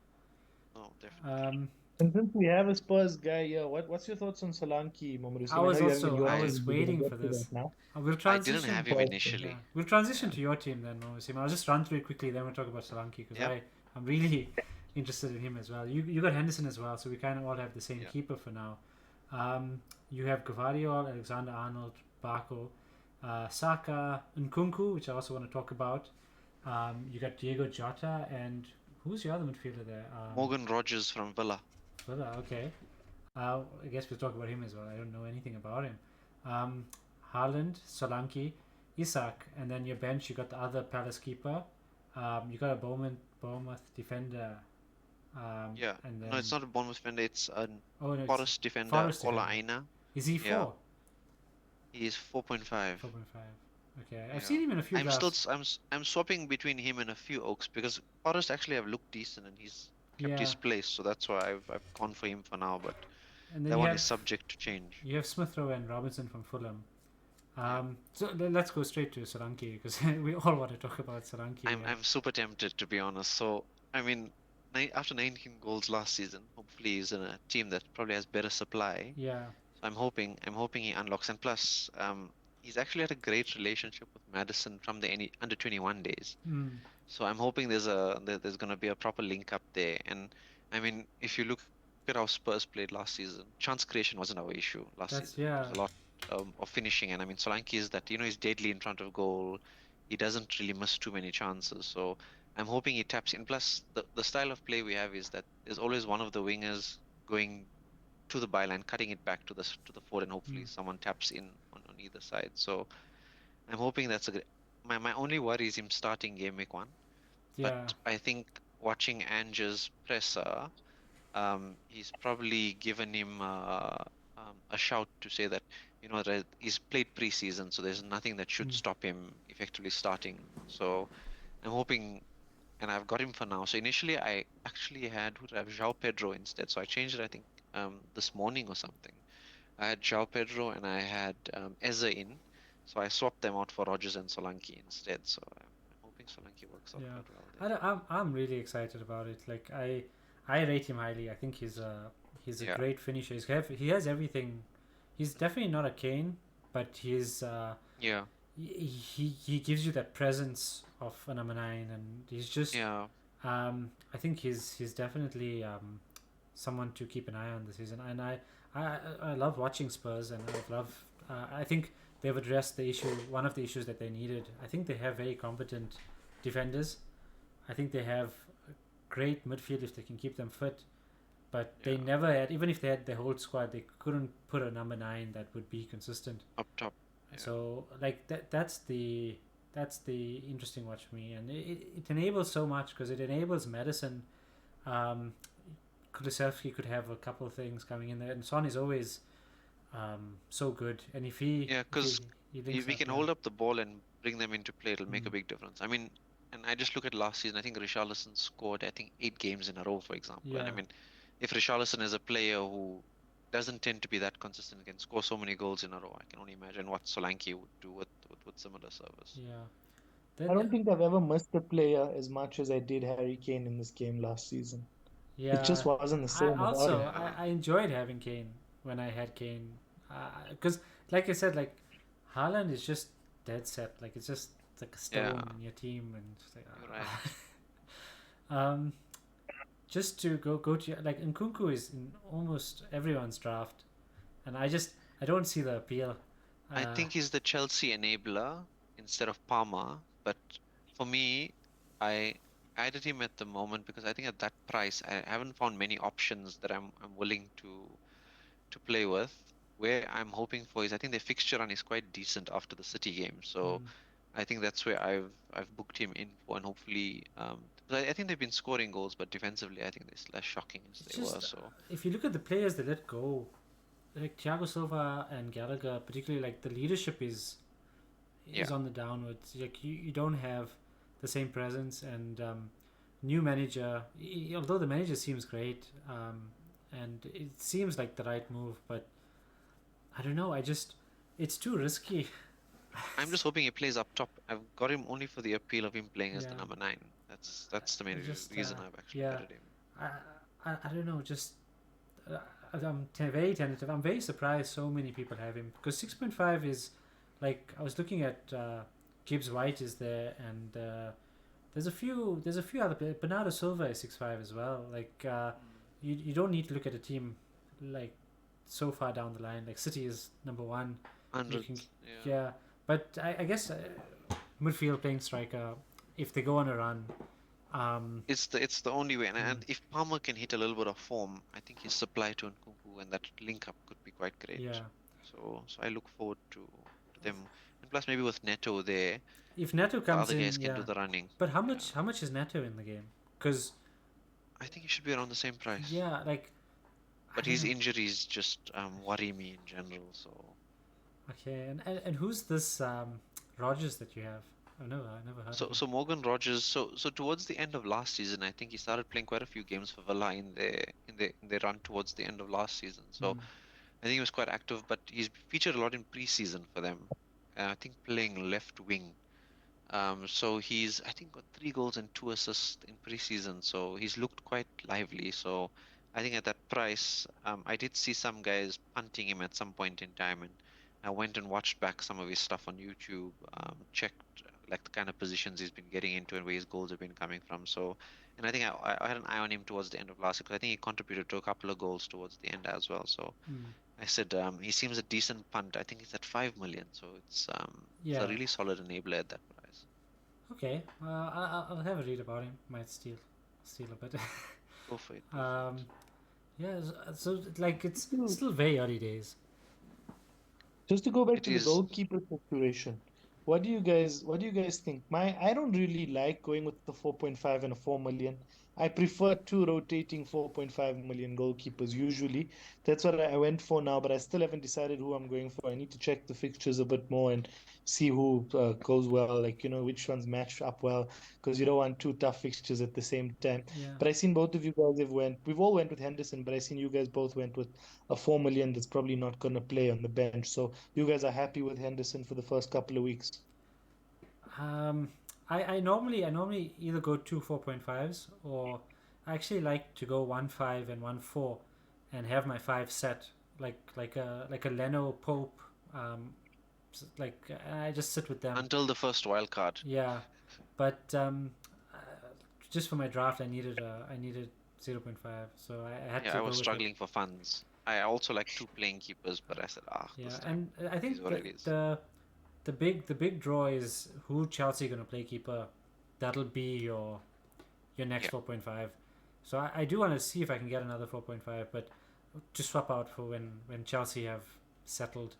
no, definitely. And since we have a Spurs guy here, what's your thoughts on Solanke, Momodu? I was know you have him in also your I team. was We're gonna waiting get for to this. that now. We'll I didn't transition. have him initially. Yeah, we'll transition to your team then, Mosim. I'll just run through it quickly, then we'll talk about Solanke because Yeah. I'm really interested in him as well. You got Henderson as well, so we kind of all have the same Yeah. keeper for now. You have Gvardiol, Alexander Arnold, Barco, Saka, Nkunku, which I also want to talk about. You got Diego Jota and who's your other midfielder there? Morgan Rogers from Villa. Villa, okay. I guess we'll talk about him as well. I don't know anything about him. Haaland, Solanke, Isak, and then your bench, you got the other Palace keeper. You got a Bournemouth defender. Yeah. And then, No, it's not a Bournemouth defender. It's a oh, no, Forest defender, Forest Ola defender. Aina. Is he Yeah. 4? He's 4.5. 4.5. Okay, Yeah. I've seen him in a few I'm drafts. still I'm swapping between him and a few Oaks because Forest actually have looked decent and he's kept his Yeah, place, so that's why I've gone for him for now. But and then that you one have is subject to change. you have Smith Rowe and Robinson from Fulham. Yeah. So let's go straight to Solanke because we all want to talk about Solanke. I'm super tempted to be honest. So I mean, after 19 goals last season, hopefully he's in a team that probably has better supply. Yeah, So I'm hoping he unlocks, and plus he's actually had a great relationship with Madison from the under 21 days. mm, So I'm hoping there's going to be a proper link up there. And I mean, if you look at how Spurs played last season, chance creation wasn't our issue last that's season. It yeah. was a lot of finishing. And I mean, Solanke is that he's deadly in front of goal. He doesn't really miss too many chances. So I'm hoping he taps in. Plus, the style of play we have is that there's always one of the wingers going to the byline, cutting it back to the forward, and hopefully someone taps in on either side. So I'm hoping that's a great. My only worry is him starting game week 1. Yeah, But I think watching Ange's presser, he's probably given him a shout to say that that he's played preseason, so there's nothing that should stop him effectively starting. So I'm hoping, and I've got him for now. So initially I actually had who did I have João Pedro instead. So I changed it I think this morning or something. I had João Pedro and I had Eze in. So I swapped them out for Rogers and Solanke instead. So I'm hoping Solanke works out yeah. quite well there. I'm really excited about it. Like I rate him highly. I think he's a Yeah. great finisher. He has everything. He's definitely not a Kane, but he's Yeah. he gives you that presence of a number nine, and he's just Yeah, I think he's definitely someone to keep an eye on this season, and I love watching Spurs, and I think they've addressed the issue, one of the issues that they needed. I think they have very competent defenders. I think they have a great midfield if they can keep them fit, but they yeah. never had, even if they had the whole squad, they couldn't put a number nine that would be consistent. Up top. Yeah. So like that's the interesting watch for me, and it enables so much because it enables Madison. Um, Kulusevski could have a couple of things coming in there, and Son is always so good. And if he Yeah, because he links we up, can yeah, hold up the ball and bring them into play, it'll make a mm, big difference. I mean, and I just look at last season, I think Richarlison scored, I think, 8 games in a row, for example. And I yeah, mean, if Richarlison is a player who doesn't tend to be that consistent and can score so many goals in a row, I can only imagine what Solanke would do with similar service. yeah. I Then don't think I've ever missed a player as much as I did Harry Kane in this game last season. It just yeah, wasn't the I same without also him. Yeah, I enjoyed having Kane when I had Kane, because like I said, like Haaland is just dead set. Like it's like a yeah, stone in your team, and it's like, you're right. um, just to go to like Nkunku is in almost everyone's draft, and I don't see the appeal. I Uh, think he's the Chelsea enabler instead of Palmer, but for me, I added him at the moment because I think at that price, I haven't found many options that I'm willing to play with. Where I'm hoping for is I think the fixture run is quite decent after the City game, so mm, I think that's where I've booked him in for, and hopefully, because I think they've been scoring goals, but defensively, I think they're less shocking as it's they were. just So if you look at the players they let go, like Thiago Silva and Gallagher, particularly like the leadership is yeah, on the downwards. Like you don't have the same presence, and new manager. Although the manager seems great, and it seems like the right move, but I don't know. It's too risky. I'm just hoping he plays up top. I've got him only for the appeal of him playing as the Yeah, number nine. That's the I main just reason I've actually yeah. added him. I, I don't know. Just uh, very tentative. I'm very surprised so many people have him because 6.5 is like I was looking at Gibbs White is there, and there's a few other players. Bernardo Silva is 6.5 as well. Like you don't need to look at a team like so far down the line. Like City is number one. You can Hundredth, yeah. yeah, but I guess midfield playing striker if they go on a run. Um, It's the only way, mm, and if Palmer can hit a little bit of form, I think his supply to Nkunku and that link up could be quite great. yeah, So I look forward to them, and plus maybe with Neto there, if Neto the comes other guys in, can do yeah. the running. But how Yeah, much? How much is Neto in the game? Because I think he should be around the same price. yeah, like I But don't his know. injuries just worry me in general. So Okay, and who's this Rogers that you have? I never heard of so him. so Morgan Rogers. So towards the end of last season, I think he started playing quite a few games for Villa in their run towards the end of last season. So Mm, I think he was quite active, but he's featured a lot in preseason for them. I think playing left wing. So he's I think got 3 goals and 2 assists in preseason. So he's looked quite lively. So I think at that price, I did see some guys punting him at some point in time, and I went and watched back some of his stuff on YouTube. Checked like the kind of positions he's been getting into and where his goals have been coming from. So, and I think I had an eye on him towards the end of last year because I think he contributed to a couple of goals towards the end as well. So mm, I said he seems a decent punt. I think he's at 5 million, so it's a yeah. really solid enabler at that price. Okay. I'll have a read about him. Might steal a bit. Go for it, go for it. um, yeah. So like it's Hmm. still very early days. Just to go back It to the is. goalkeeper situation, what do you guys think? I don't really like going with the 4.5 and a 4 million. I prefer two rotating 4.5 million goalkeepers usually. That's what I went for now, but I still haven't decided who I'm going for. I need to check the fixtures a bit more and see who goes well, like which ones match up well, because you don't want two tough fixtures at the same time. Yeah. But I seen both of you guys have went. We've all went with Henderson, but I seen you guys both went with a 4 million that's probably not going to play on the bench. So you guys are happy with Henderson for the first couple of weeks. Um, I normally either go two 4.5s, or I actually like to go 1.5 and 1.4 and have my five set like a Leno Pope, um, like I just sit with them. Until the first wild card. Yeah, but just for my draft, I needed 0.5, so I had Yeah, to I go was with it. struggling for funds. I also like 2 playing keepers, but I said, this Yeah, time and I is think what it is. the big draw is who Chelsea gonna play keeper. That'll be your next Yeah. 4.5. So I do want to see if I can get another 4.5, but to swap out for when Chelsea have settled.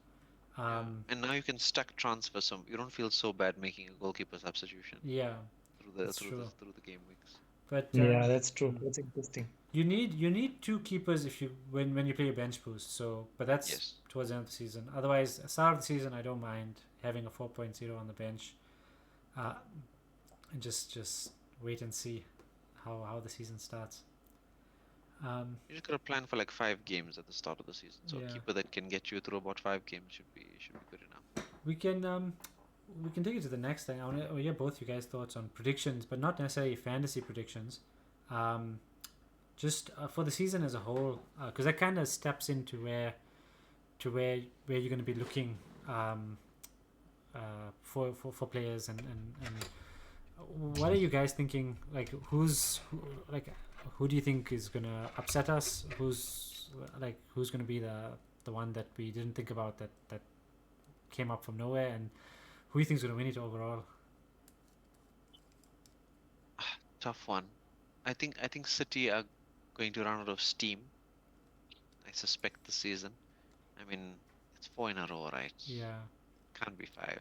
And now you can stack transfer, so you don't feel so bad making a goalkeeper substitution Yeah, through the that's true. through the game weeks. But Yeah, that's true. That's interesting. you need two keepers if you when you play a bench boost. So, but that's Yes. towards the end of the season. Otherwise, start of the season, I don't mind having a 4.0 on the bench, and just wait and see how the season starts. You just gotta plan for like 5 games at the start of the season. So Yeah. a keeper that can get you through about 5 games should be good enough. We can take it to the next thing. I want to hear both you guys' thoughts on predictions, but not necessarily fantasy predictions. Just for the season as a whole, because that kind of steps into where you're going to be looking for players and what are you guys thinking? Like who do you think is going to upset us? Who's going to be the one that we didn't think about that came up from nowhere, and who do you think is going to win it overall? Tough one. I think City are going to run out of steam. I suspect this season. I mean, it's 4 in a row, right? Yeah. Can't be 5,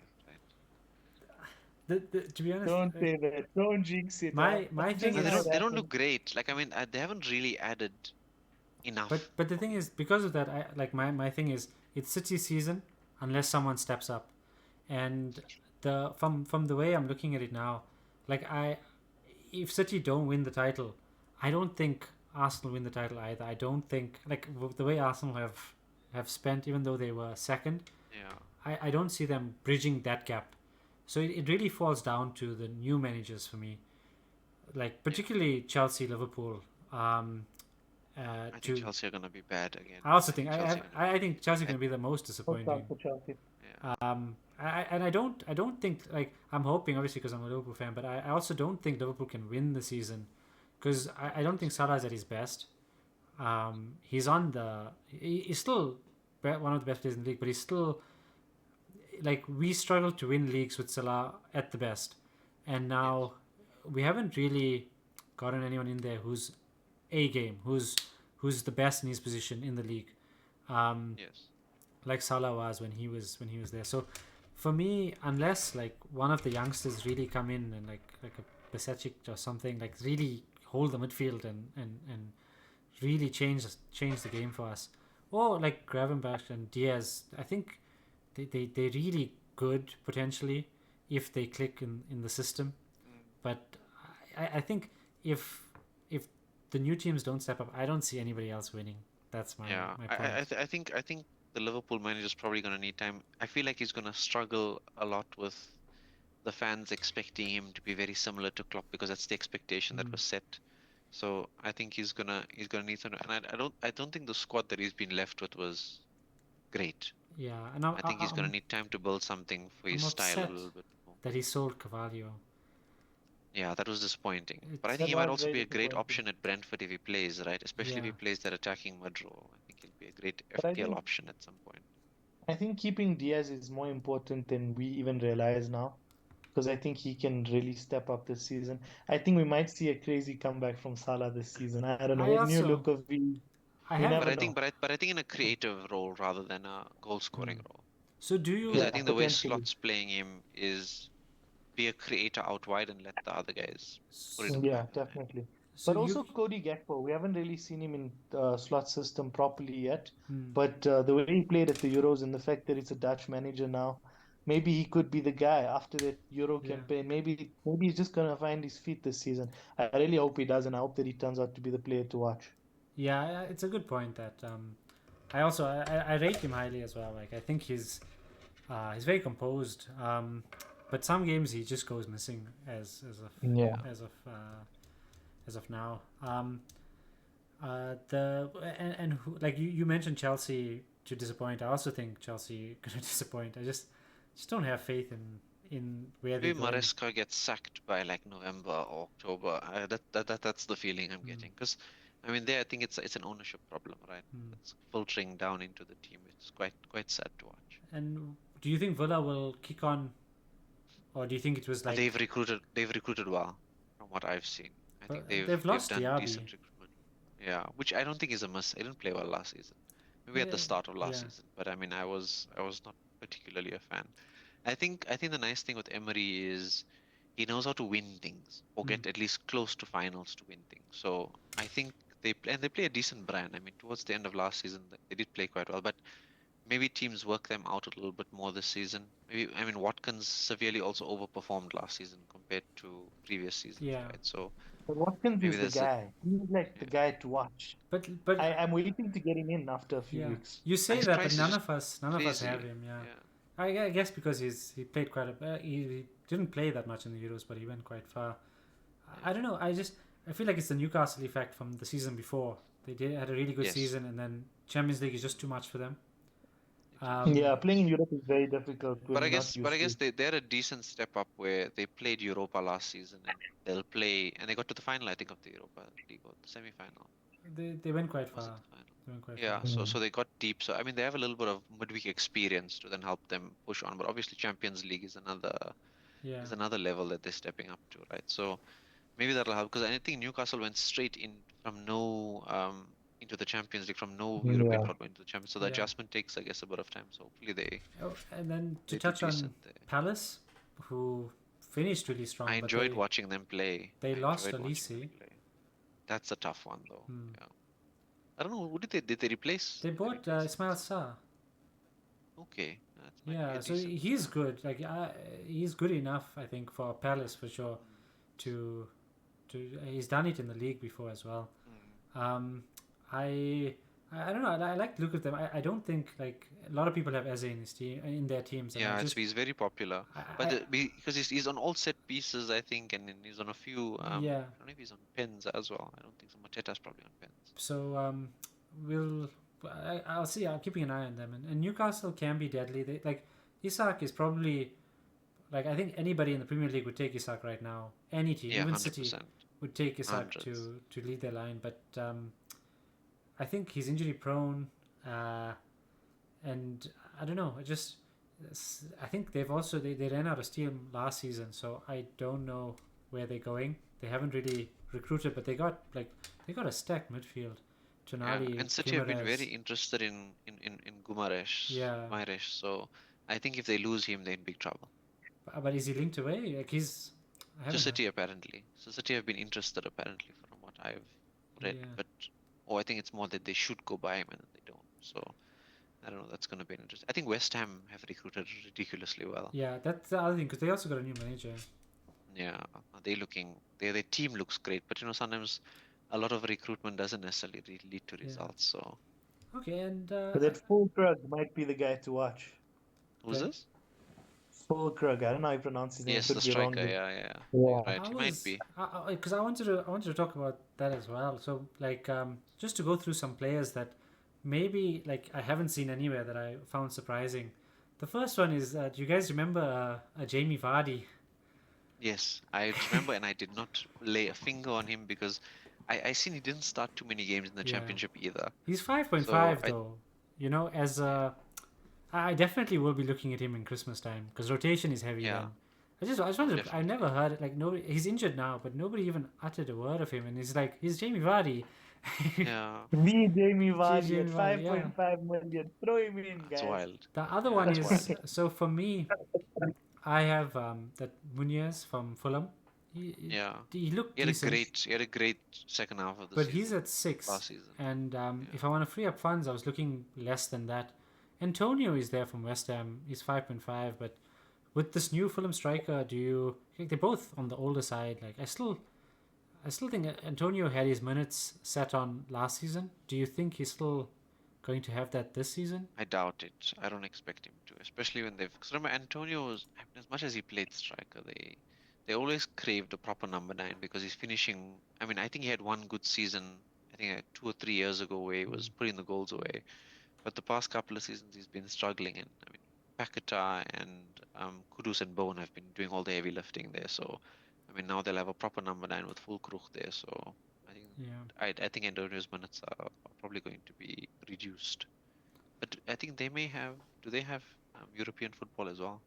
right? To be honest, Don't say that. Don't jinx it. my thing No, is they don't look great. Like I mean, they haven't really added enough. But the thing is, because of that, I like my thing is it's City season unless someone steps up, and from the way I'm looking at it now, like if City don't win the title, I don't think Arsenal win the title either. I don't think the way Arsenal have spent, even though they were second. Yeah. I don't see them bridging that gap. So it really falls down to the new managers for me, like particularly Chelsea, Liverpool. I think Chelsea are gonna be bad again. I also think Chelsea I think Chelsea going to be the most disappointing. for Chelsea. Yeah. I don't think, like, I'm hoping obviously because I'm a Liverpool fan, but I also don't think Liverpool can win the season because I don't think Salah's at his best. He's he's still one of the best players in the league, but he's still, like, we struggle to win leagues with Salah at the best, and now we haven't really gotten anyone in there who's a game, who's the best in his position in the league. Yes. Like Salah was when he was there. So for me, unless like one of the youngsters really come in and like a Besetic or something, like really hold the midfield and really change the game for us, or like Gravenberch and Diaz, I think they're really good potentially if they click in the system. But I think if the new teams don't step up, I don't see anybody else winning. That's my point. I think the Liverpool manager is probably going to need time. I feel like he's going to struggle a lot with the fans expecting him to be very similar to Klopp because that's the expectation that was set. So I think he's gonna need some. And I don't think the squad that he's been left with was great. Yeah, and I think he's gonna need time to build something for his style a little bit more. That he sold Carvalho. Yeah, that was disappointing. But I That think he might was also very be a great disappointing. option at Brentford if he plays, right? Especially if he Yeah. plays that attacking mid role. I think he'll be a great But I FPL think- option at some point. I think keeping Diaz is more important than we even realize now, because I think he can really step up this season. I think we might see a crazy comeback from Salah this season. I don't know. I His new also- look of I You have. never But I know. think, but I think in a creative role rather than a goal scoring role. So do you? Because I think the way potentially. Slot's playing him is be a creator out wide and let the other guys put it in Yeah, front of him. definitely. So But also you, Cody Gakpo, we haven't really seen him in slot system properly yet. Hmm. But the way he played at the Euros and the fact that it's a Dutch manager now, maybe he could be the guy after that Euro Yeah. campaign. Maybe he's just gonna find his feet this season. I really hope he does, and I hope that he turns out to be the player to watch. Yeah, it's a good point that I rate him highly as well. Like I think he's very composed. But some games he just goes missing as Yeah. of now. Like you mentioned Chelsea to disappoint. I also think Chelsea gonna disappoint. I just just don't have faith in where they're Maybe going. Maresca gets sacked by like November or October. That's the feeling I'm Mm. getting. Because I mean, there I think it's an ownership problem, right? Mm. It's filtering down into the team. It's quite sad to watch. And do you think Villa will kick on, or do you think it was like They've recruited well from what I've seen. I think they've they've they've lost done Diaby? decent recruitment. Yeah, which I don't think is a must. They didn't play well last season. Maybe at Yeah, the start of last yeah. season, but I mean, I was not particularly a fan. I think the nice thing with Emery is he knows how to win things or Mm. get at least close to finals to win things. So I think they play a decent brand. I mean, towards the end of last season, they did play quite well, but maybe teams work them out a little bit more this season. Maybe I mean Watkins severely also overperformed last season compared to previous seasons, Yeah, right? So But Watkins maybe is the there's a guy. He's like the yeah. guy to watch. but I'm waiting to get him in after a few yeah, weeks. you And say his that, but price is just none of us have crazy. him. Yeah, Yeah. I guess because he played quite he didn't play that much in the Euros, but he went quite far. I don't know. I feel like it's the Newcastle effect from the season before. Had a really good Yes. season, and then Champions League is just too much for them. Yeah, playing in Europe is very difficult when But I you're guess, not but I used to guess it. they're a decent step up where they played Europa last season and they'll play and they got to the final, I think, of the Europa League or the semi-final. They went quite Was it far. the final? They went quite Yeah, far. so Mm. so they got deep. So I mean, they have a little bit of midweek experience to then help them push on. But obviously, Champions League Yeah, is another level that they're stepping up to, right? So maybe that'll help because I think Newcastle went straight in from no into the Champions League from no European Yeah. football into the Champions. So the yeah. adjustment takes, I guess, a bit of time. So hopefully Oh, and then to they do touch on decent there. Palace, who finished really I strong, but enjoyed watching them play. they I lost enjoyed watching them Olise. play. That's a tough one though. Hmm. Yeah. I don't know. Who did they replace? They Did they bought replace Ismail Olise? Sarr. Okay, that might be a Yeah, so decent he's good. Like he's good enough, I think, for Palace for sure. To he's done it in the league before as well. Mm. Um, I don't know. I like to look at them. I don't think like a lot of people have Eze in his team in their teams, and Yeah, he's very popular. But because he's on all set pieces, I think, and then he's on a few. yeah. I don't know if he's on pens as well. I don't think so. Mateta's probably on pens. So we'll I'll see. I'm keeping an eye on them, and Newcastle can be deadly. They like Isak is probably like I think anybody in the Premier League would take Isak right now. Any team, Yeah, even City, 100%. would take Isak Hundreds. to lead their line, but I think he's injury prone, and I don't know. I think they ran out of steam last season, so I don't know where they're going. They haven't really recruited, but they got a stacked midfield. Yeah, Tonali, and City have been Guimaraes. very interested in Gumaresh. Yeah. Gumaresh. So I think if they lose him, they're in big trouble. But is he linked away? Like I To haven't heard. City apparently. So City have been interested apparently from what I've read, Yeah. but I think it's more that they should go buy him and then they don't. So I don't know. That's going to be interesting. I think West Ham have recruited ridiculously well. Yeah, that's the other thing because they also got a new manager. Yeah, their team looks great, but sometimes a lot of recruitment doesn't necessarily lead to Yeah. results. So Okay, and But that Fulkrug might be the guy to watch. who's Okay. this? Fulkrug, I don't know how you pronounce his name. Yes, Could the be wrong. striker. But Yeah. Yeah. You're right. He might be. because I wanted to talk about that as well. So like just to go through some players that maybe like I haven't seen anywhere that I found surprising. The first one is do you guys remember Jamie Vardy? Yes, I remember, and I did not lay a finger on him because I seen he didn't start too many games in the Yeah. championship either. He's 5.5 So though. As I definitely will be looking at him in Christmas time because rotation is heavy. Yeah. Then. I just wanted to, I Definitely. never heard it. Like nobody, he's injured now, but nobody even uttered a word of him, and he's Jamie Vardy. Yeah, the Jamie Vardy Jamie at Vardy, yeah. 5.5 million. Throw him in, that's guys. wild. The other Yeah, one that's is so for me, I have that Munoz from Fulham. Yeah, He looked he had decent, a great second half of the but season. he's at 6. last season. And Yeah. if I want to free up funds, I was looking less than that. Antonio is there from West Ham. He's 5.5, but with this new Fulham striker, they're both on the older side. Like I still think Antonio had his minutes set on last season. Do you think he's still going to have that this season? I doubt it. I don't expect him to, especially when they've. Because remember, Antonio was, as much as he played striker, they always craved a proper number 9 because he's finishing. I mean, I think he had one good season. I think 2 or 3 years ago where he was putting the goals away, but the past couple of seasons he's been struggling. And I mean, Paquetá and Kudus and Bowen have been doing all the heavy lifting there. So, I mean, now they'll have a proper number 9 with Fulkrug there. So, I think Yeah. I think Antonio's minutes are probably going to be reduced. But I think they may have. Do they have European football as well?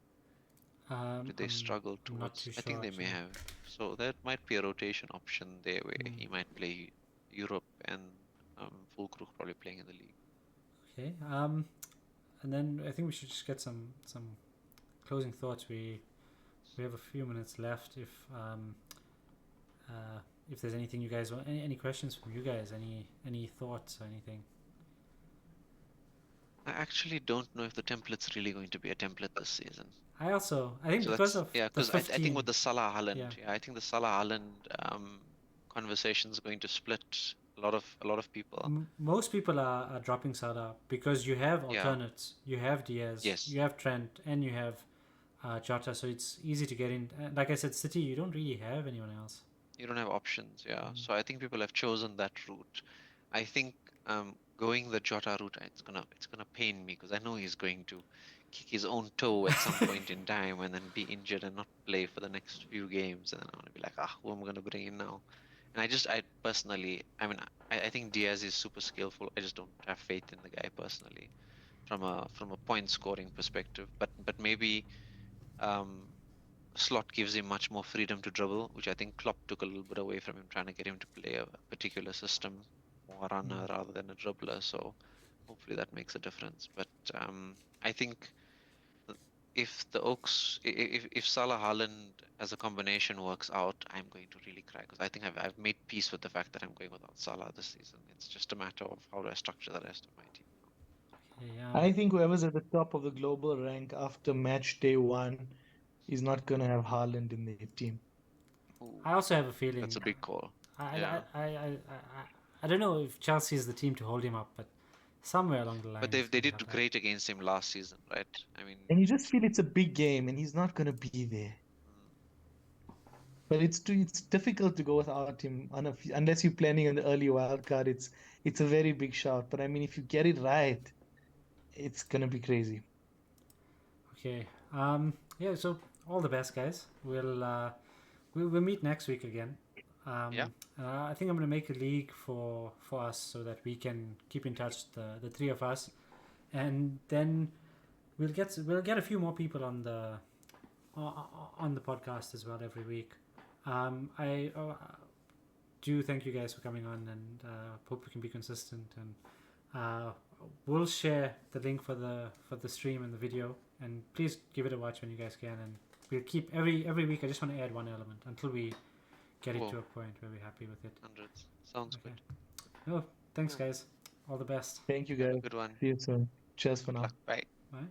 Did they struggle I'm not towards? too I think sure they may actually. have. So that might be a rotation option there where Mm. he might play Europe and Fulkrug probably playing in the league. Okay. And then I think we should just get some closing thoughts. We have a few minutes left. If there's anything you guys want, any questions from you guys, any thoughts or anything. I actually don't know if the template's really going to be a template this season. I think So because that's of yeah, the because I think 15, with the Salah Haaland, yeah. I think the Salah Haaland conversation is going to split a lot of people. Most people are dropping Salah because you have Yeah. alternates. You have Diaz, Yes. you have Trent, and you have Jota, so it's easy to get in. Like I said, City, you don't really have anyone else. You don't have options, yeah. Mm. So I think people have chosen that route. I think going the Jota route, it's gonna pain me because I know he's going to kick his own toe at some point in time and then be injured and not play for the next few games, and then I'm gonna be like, who am I gonna bring in now? And I personally, I mean, I think Diaz is super skillful. I just don't have faith in the guy personally, from a point scoring perspective. But maybe Slot gives him much more freedom to dribble, which I think Klopp took a little bit away from him, trying to get him to play a particular system, more a runner rather than a dribbler. So hopefully that makes a difference. But I think if the Oaks, if Salah Haaland as a combination works out, I'm going to really cry because I think I've made peace with the fact that I'm going without Salah this season. It's just a matter of how do I structure the rest of my team. I think whoever's at the top of the global rank after match day 1 is not going to have Haaland in their team. Ooh, I also have a feeling that's a big call. I, Yeah. I don't know if Chelsea is the team to hold him up, but somewhere along the line. But they did great against him last season, right? I mean, And you just feel it's a big game and he's not going to be there. But it's difficult to go without him unless you're planning on the early wild card. It's a very big shout. But I mean, if you get it right, it's gonna be crazy. Okay. Yeah. So all the best, guys. We'll meet next week again. Yeah. I think I'm gonna make a league for us so that we can keep in touch, the three of us, and then we'll get a few more people on the podcast as well every week. I do thank you guys for coming on, and hope we can be consistent, and we'll share the link for the stream and the video, and please give it a watch when you guys can, and we'll keep every week. I just want to add one element until we get it to a point where we're happy with it. Hundreds. Sounds good. Oh, thanks guys. All the best. Thank you guys. Good one. See you soon. Cheers for now. Bye. Bye.